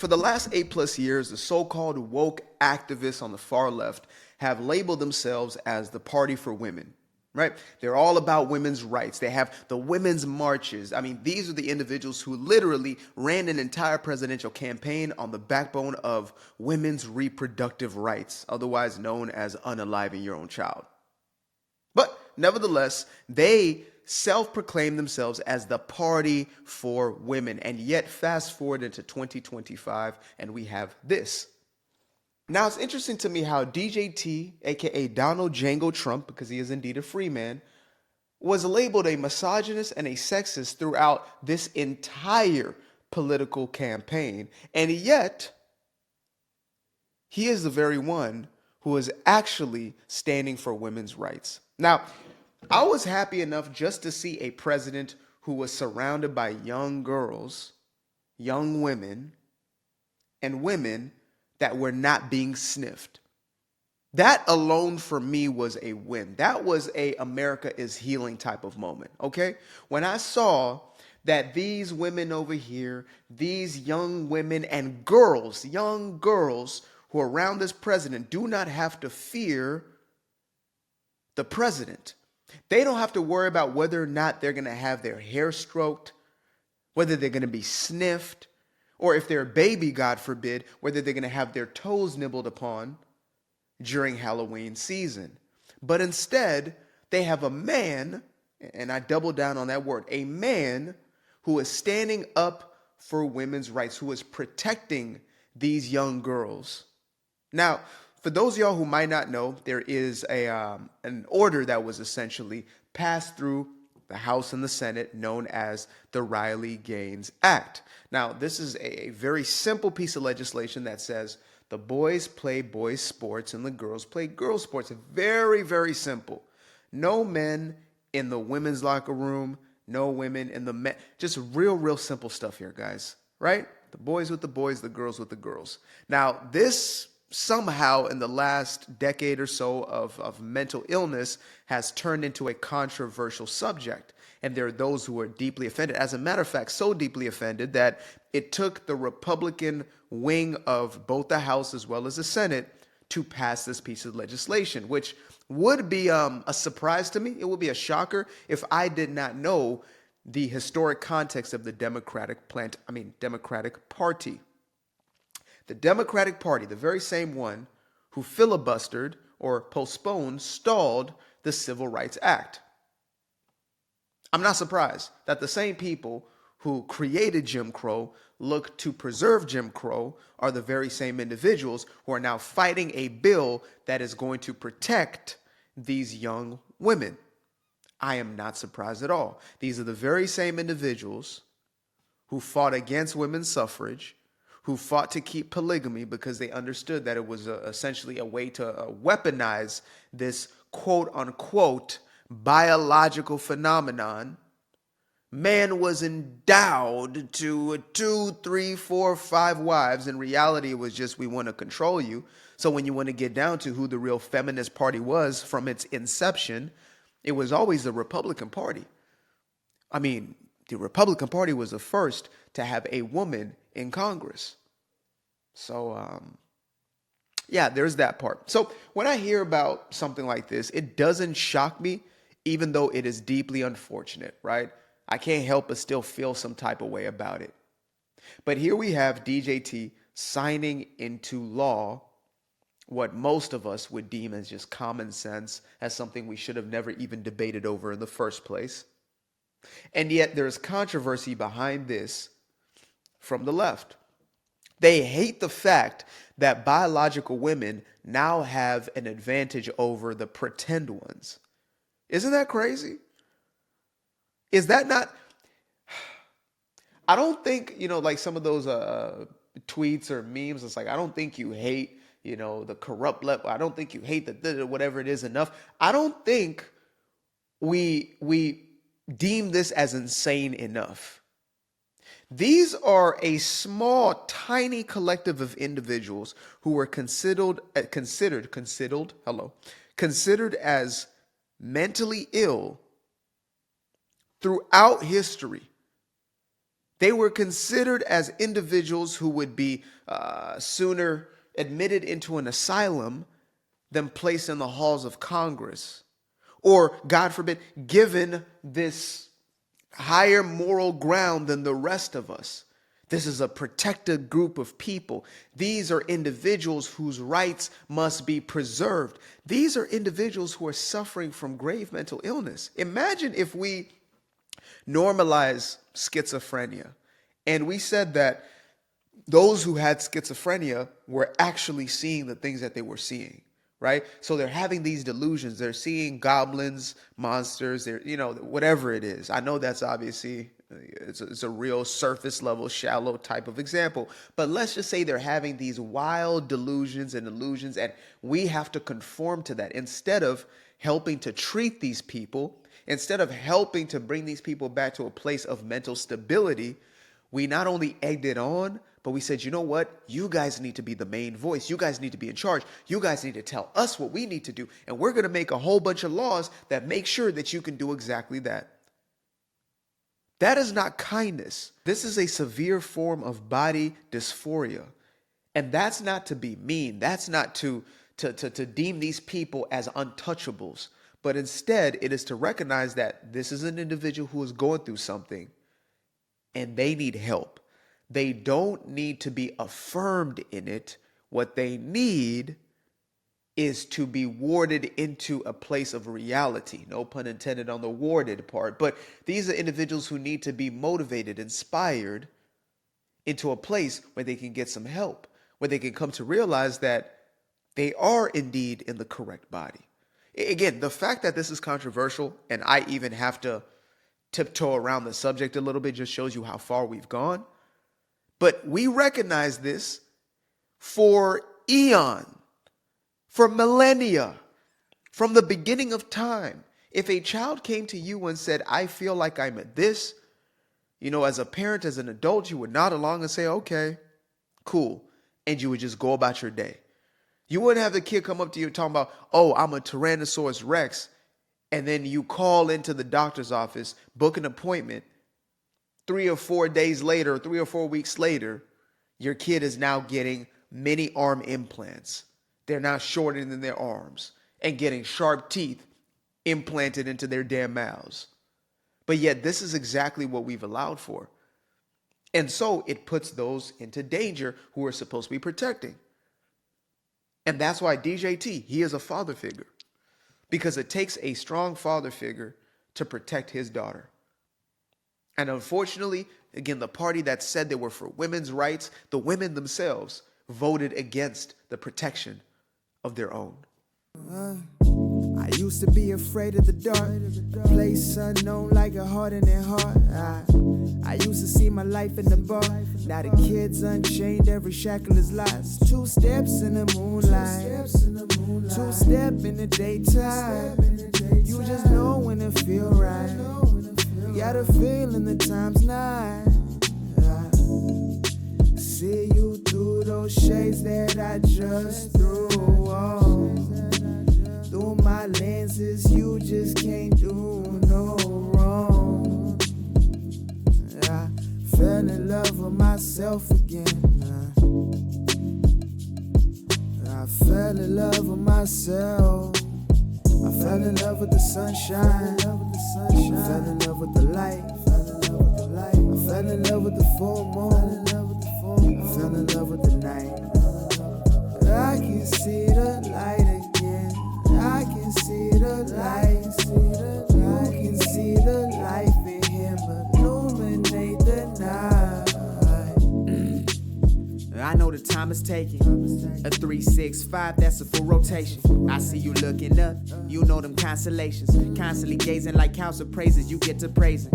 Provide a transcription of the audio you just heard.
For the last 8+ years, the so-called woke activists on the far left have labeled themselves as the party for women, right? They're all about women's rights. They have the women's marches. I mean, these are the individuals who literally ran an entire presidential campaign on the backbone of women's reproductive rights, otherwise known as unaliving your own child. But nevertheless, they self-proclaim themselves as the party for women. And yet, fast forward into 2025, and we have this. Now, it's interesting to me how DJT, aka Donald Django Trump, because he is indeed a free man, was labeled a misogynist and a sexist throughout this entire political campaign. And yet, he is the very one who is actually standing for women's rights. Now, I was happy enough just to see a president who was surrounded by young girls, young women, and women that were not being sniffed. That alone for me was a win. That was a America is healing type of moment, okay? When I saw that these women over here, these young women and girls, young girls who are around this president do not have to fear the president. They don't have to worry about whether or not they're going to have their hair stroked, whether they're going to be sniffed, or if they're a baby, God forbid, whether they're going to have their toes nibbled upon during Halloween season. But instead, they have a man, and I double down on that word, a man who is standing up for women's rights, who is protecting these young girls. Now, for those of y'all who might not know, there is an order that was essentially passed through the House and the Senate known as the Riley-Gaines Act. Now, this is a very simple piece of legislation that says the boys play boys sports and the girls play girls sports. Very, very simple. No men in the women's locker room, no women in the men. Just real simple stuff here, guys, right? The boys with the boys, the girls with the girls. Now, this somehow in the last decade or so of mental illness has turned into a controversial subject. And there are those who are deeply offended. As a matter of fact, so deeply offended that it took the Republican wing of both the House as well as the Senate to pass this piece of legislation, which would be a surprise to me. It would be a shocker if I did not know the historic context of the Democratic Party. The Democratic Party, the very same one who filibustered or postponed, stalled the Civil Rights Act. I'm not surprised that the same people who created Jim Crow, looked to preserve Jim Crow, are the very same individuals who are now fighting a bill that is going to protect these young women. I am not surprised at all. These are the very same individuals who fought against women's suffrage, who fought to keep polygamy because they understood that it was essentially a way to weaponize this quote-unquote biological phenomenon. Man was endowed to 2, 3, 4, 5 wives. In reality, it was just, we want to control you. So when you want to get down to who the real feminist party was from its inception, it was always the Republican Party. I mean, the Republican Party was the first to have a woman in Congress. So, yeah, there's that part. So when I hear about something like this, it doesn't shock me, even though it is deeply unfortunate, right? I can't help but still feel some type of way about it. But here we have DJT signing into law what most of us would deem as just common sense, as something we should have never even debated over in the first place. And yet there's controversy behind this from the left. They hate the fact that biological women now have an advantage over the pretend ones. Isn't that crazy? Is that not? I don't think, like some of those tweets or memes, it's like, I don't think you hate, the corrupt level. I don't think you hate the whatever it is enough. I don't think we deem this as insane enough. These are a small, tiny collective of individuals who were considered as mentally ill throughout history. They were considered as individuals who would be sooner admitted into an asylum than placed in the halls of Congress, or, God forbid, given this higher moral ground than the rest of us. This is a protected group of people. These are individuals whose rights must be preserved. These are individuals who are suffering from grave mental illness. Imagine if we normalize schizophrenia and we said that those who had schizophrenia were actually seeing the things that they were seeing, right? So they're having these delusions. They're seeing goblins, monsters, they're, whatever it is. I know that's obviously, it's a real surface level, shallow type of example. But let's just say they're having these wild delusions and illusions, and we have to conform to that. Instead of helping to treat these people, instead of helping to bring these people back to a place of mental stability, we not only egged it on, but we said, you know what? You guys need to be the main voice. You guys need to be in charge. You guys need to tell us what we need to do. And we're going to make a whole bunch of laws that make sure that you can do exactly that. That is not kindness. This is a severe form of body dysphoria. And that's not to be mean. That's not to deem these people as untouchables. But instead, it is to recognize that this is an individual who is going through something and they need help. They don't need to be affirmed in it. What they need is to be warded into a place of reality. No pun intended on the warded part. But these are individuals who need to be motivated, inspired into a place where they can get some help, where they can come to realize that they are indeed in the correct body. Again, the fact that this is controversial and I even have to tiptoe around the subject a little bit just shows you how far we've gone. But we recognize this for eon, for millennia, from the beginning of time. If a child came to you and said, I feel like I'm at this, as a parent, as an adult, you would nod along and say, okay, cool. And you would just go about your day. You wouldn't have the kid come up to you talking about, oh, I'm a Tyrannosaurus Rex. And then you call into the doctor's office, book an appointment. 3 or 4 days later, 3 or 4 weeks later, your kid is now getting mini arm implants. They're now shortening their arms and getting sharp teeth implanted into their damn mouths. But yet this is exactly what we've allowed for. And so it puts those into danger who we're supposed to be protecting. And that's why DJT, he is a father figure. Because it takes a strong father figure to protect his daughter. And unfortunately, again, the party that said they were for women's rights, the women themselves voted against the protection of their own. I used to be afraid of the dark, place unknown like a heart in their heart. I used to see my life in the bar. Now the kids unchained, every shackle is lost. 2 steps in the moonlight, 2-step in the daytime. You just know when it feel right. You got a feeling the time's not. See you through those shades that I just threw on. Through my lenses, you just can't do no wrong. I fell in love with myself again. I fell in love with myself. I fell in love with the sunshine. I fell in love with the light. I fell in love with the full moon. I fell in love with the night. I can see the light again. I can see the light. You can see the life in him illuminate the night. I know the time is taking. A 3-6-5, that's a full rotation. I see you looking up, you know them constellations. Constantly gazing like house of praises, you get to praising.